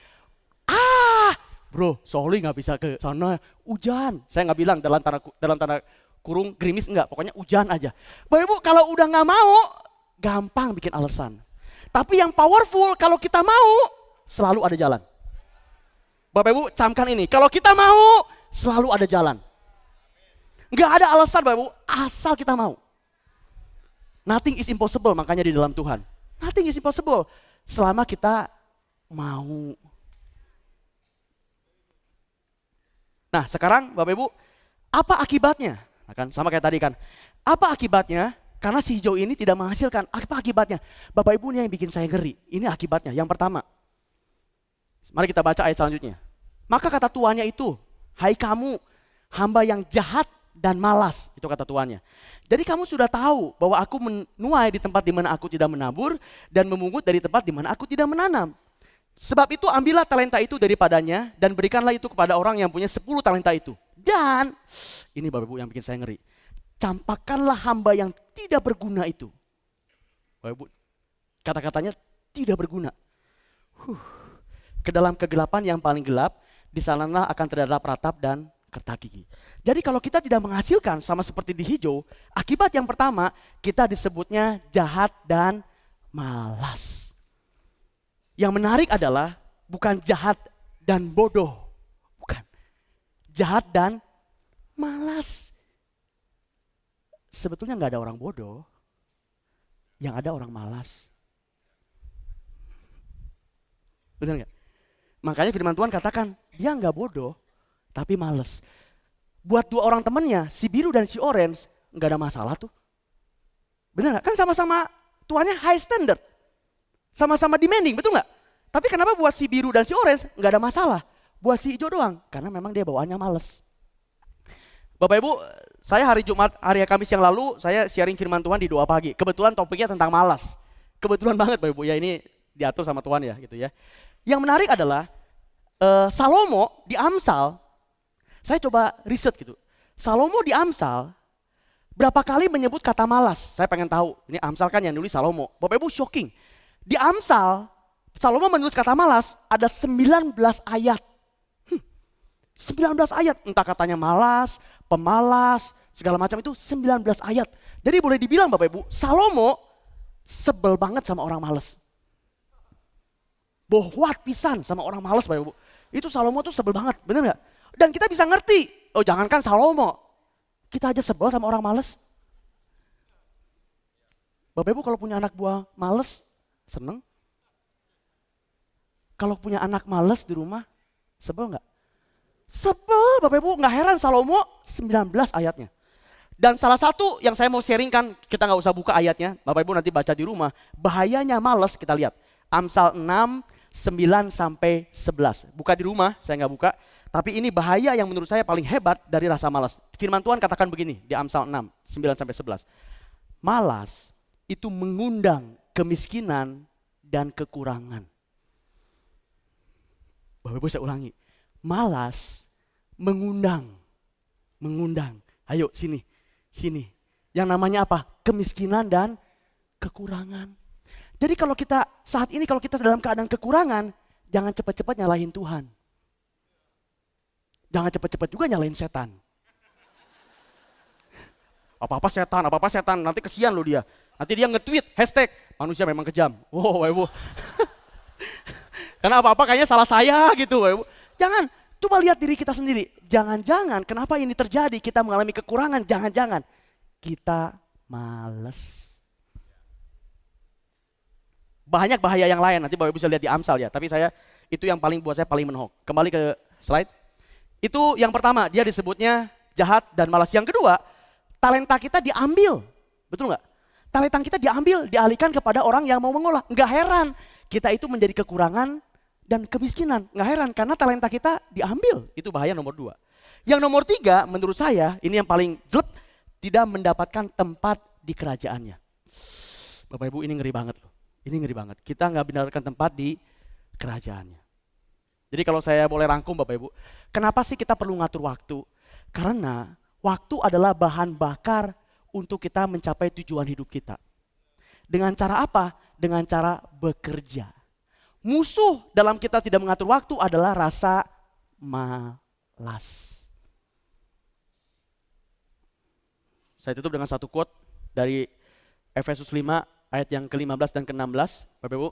Bro, sorry gak bisa ke sana. Hujan. Saya gak bilang dalam tanda kurung gerimis, enggak. Pokoknya hujan aja. Bapak Ibu kalau udah gak mau, gampang bikin alasan. Tapi yang powerful kalau kita mau, selalu ada jalan. Bapak Ibu camkan ini, kalau kita mau, selalu ada jalan. Nggak ada alasan Bapak Ibu, asal kita mau. Nothing is impossible makanya di dalam Tuhan. Nothing is impossible selama kita mau. Nah sekarang Bapak Ibu, apa akibatnya? Nah, kan sama kayak tadi kan. Apa akibatnya? Karena si hijau ini tidak menghasilkan. Apa akibatnya? Bapak Ibu ini yang bikin saya ngeri. Ini akibatnya. Yang pertama, Mari kita baca ayat selanjutnya. Maka kata tuannya itu, hai kamu, hamba yang jahat dan malas. Itu kata tuannya. Jadi kamu sudah tahu bahwa aku menuai di tempat di mana aku tidak menabur dan memungut dari tempat di mana aku tidak menanam. Sebab itu ambillah talenta itu daripadanya dan berikanlah itu kepada orang yang punya 10 talenta itu. Dan, ini Bapak Ibu yang bikin saya ngeri. Campakkanlah hamba yang tidak berguna itu. Bapak Ibu, kata-katanya tidak berguna. Ke dalam kegelapan yang paling gelap, di sanalah akan terdapat ratap dan kertak gigi. Jadi kalau kita tidak menghasilkan sama seperti di hijau, akibat yang pertama kita disebutnya jahat dan malas. Yang menarik adalah bukan jahat dan bodoh, bukan. Jahat dan malas. Sebetulnya nggak ada orang bodoh, yang ada orang malas. Benar nggak? Makanya firman Tuhan katakan dia nggak bodoh, tapi males. Buat dua orang temannya, si biru dan si orange, nggak ada masalah tuh. Benar nggak? Kan sama-sama tuannya high standard. Sama-sama demanding, betul nggak? Tapi kenapa buat si biru dan si orange nggak ada masalah? Buat si hijau doang, karena memang dia bawaannya males. Bapak Ibu, saya hari Jumat, hari Kamis yang lalu, saya sharing firman Tuhan di doa pagi. Kebetulan topiknya tentang malas. Kebetulan banget Bapak Ibu, ya ini diatur sama Tuhan ya gitu ya. Yang menarik adalah Salomo di Amsal, saya coba riset gitu. Salomo di Amsal berapa kali menyebut kata malas? Saya pengen tahu. Ini Amsal kan yang nulis Salomo. Bapak Ibu shocking. Di Amsal, Salomo menulis kata malas ada 19 ayat. 19 ayat, entah katanya malas, pemalas, segala macam itu 19 ayat. Jadi boleh dibilang Bapak Ibu, Salomo sebel banget sama orang malas. Bohwat pisan sama orang malas Bapak Ibu. Itu Salomo tuh sebel banget, bener gak? Dan kita bisa ngerti, oh jangankan Salomo, kita aja sebel sama orang malas. Bapak Ibu kalau punya anak buah malas, seneng? Kalau punya anak malas di rumah, sebel gak? Sebel Bapak Ibu, gak heran Salomo 19 ayatnya. Dan salah satu yang saya mau sharingkan, kita gak usah buka ayatnya, Bapak Ibu nanti baca di rumah. Bahayanya malas kita lihat. Amsal 6, 9 sampai 11. Buka di rumah, saya gak buka. Tapi ini bahaya yang menurut saya paling hebat dari rasa malas. Firman Tuhan katakan begini di Amsal 6, 9 sampai 11. Malas itu mengundang kemiskinan dan kekurangan. Bapak Ibu saya ulangi. Malas mengundang. Ayo sini. Yang namanya apa? Kemiskinan dan kekurangan. Jadi kalau kita saat ini kalau kita dalam keadaan kekurangan, jangan cepat-cepat nyalahin Tuhan. Jangan cepat-cepat juga nyalahin setan. Apa-apa setan, nanti kesian loh dia. Nanti dia nge-tweet hashtag manusia memang kejam. Wow, Ibu. Karena apa-apa kayaknya salah saya gitu, Ibu. Jangan, coba lihat diri kita sendiri. Jangan-jangan kenapa ini terjadi, kita mengalami kekurangan, jangan-jangan kita males. Banyak bahaya yang lain, nanti Bapak bisa lihat di Amsal ya. Tapi itu yang buat saya paling menohok. Kembali ke slide. Itu yang pertama, dia disebutnya jahat dan malas. Yang kedua, talenta kita diambil. Betul nggak? Talenta kita diambil, dialihkan kepada orang yang mau mengolah. Nggak heran, kita itu menjadi kekurangan dan kemiskinan. Nggak heran, karena talenta kita diambil. Itu bahaya nomor 2. Yang nomor 3, menurut saya, ini yang paling jelek, tidak mendapatkan tempat di kerajaannya. Bapak Ibu, ini ngeri banget loh. Ini ngeri banget. Kita nggak mendapatkan tempat di kerajaannya. Jadi kalau saya boleh rangkum Bapak Ibu, kenapa sih kita perlu ngatur waktu? Karena waktu adalah bahan bakar untuk kita mencapai tujuan hidup kita. Dengan cara apa? Dengan cara bekerja. Musuh dalam kita tidak mengatur waktu adalah rasa malas. Saya tutup dengan satu quote dari Efesus 5 ayat yang ke-15 dan ke-16. Bapak Ibu,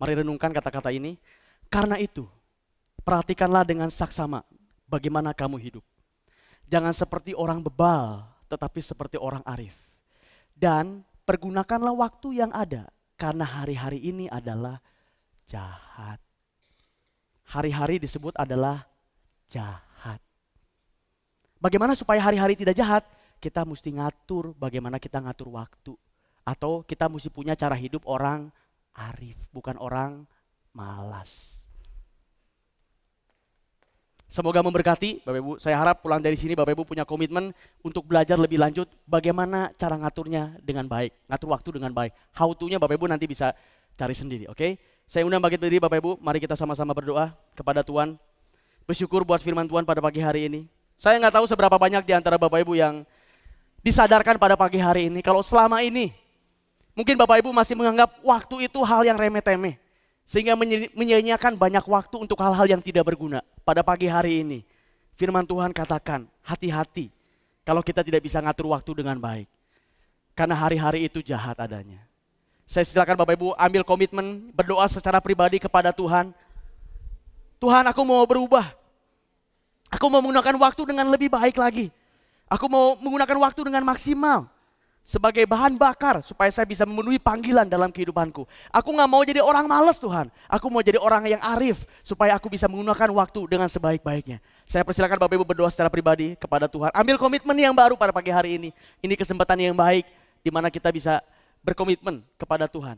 mari renungkan kata-kata ini. Karena itu, perhatikanlah dengan saksama bagaimana kamu hidup. Jangan seperti orang bebal, tetapi seperti orang arif. Dan pergunakanlah waktu yang ada, karena hari-hari ini adalah jahat. Hari-hari disebut adalah jahat. Bagaimana supaya hari-hari tidak jahat? Kita mesti ngatur bagaimana kita ngatur waktu. Atau kita mesti punya cara hidup orang arif, bukan orang malas. Semoga memberkati Bapak Ibu. Saya harap pulang dari sini Bapak Ibu punya komitmen untuk belajar lebih lanjut bagaimana cara ngaturnya dengan baik. Ngatur waktu dengan baik. How to-nya Bapak Ibu nanti bisa cari sendiri, oke? Saya undang bangkit berdiri Bapak Ibu. Mari kita sama-sama berdoa kepada Tuhan. Bersyukur buat firman Tuhan pada pagi hari ini. Saya nggak tahu seberapa banyak di antara Bapak Ibu yang disadarkan pada pagi hari ini. Kalau selama ini mungkin Bapak Ibu masih menganggap waktu itu hal yang remeh-temeh. Sehingga menyia-nyiakan banyak waktu untuk hal-hal yang tidak berguna. Pada pagi hari ini, firman Tuhan katakan, hati-hati kalau kita tidak bisa ngatur waktu dengan baik. Karena hari-hari itu jahat adanya. Saya silakan Bapak Ibu ambil komitmen, berdoa secara pribadi kepada Tuhan. Tuhan, aku mau berubah. Aku mau menggunakan waktu dengan lebih baik lagi. Aku mau menggunakan waktu dengan maksimal. Sebagai bahan bakar supaya saya bisa memenuhi panggilan dalam kehidupanku. Aku gak mau jadi orang malas Tuhan. Aku mau jadi orang yang arif supaya aku bisa menggunakan waktu dengan sebaik-baiknya. Saya persilakan Bapak Ibu berdoa secara pribadi kepada Tuhan. Ambil komitmen yang baru pada pagi hari ini. Ini kesempatan yang baik di mana kita bisa berkomitmen kepada Tuhan.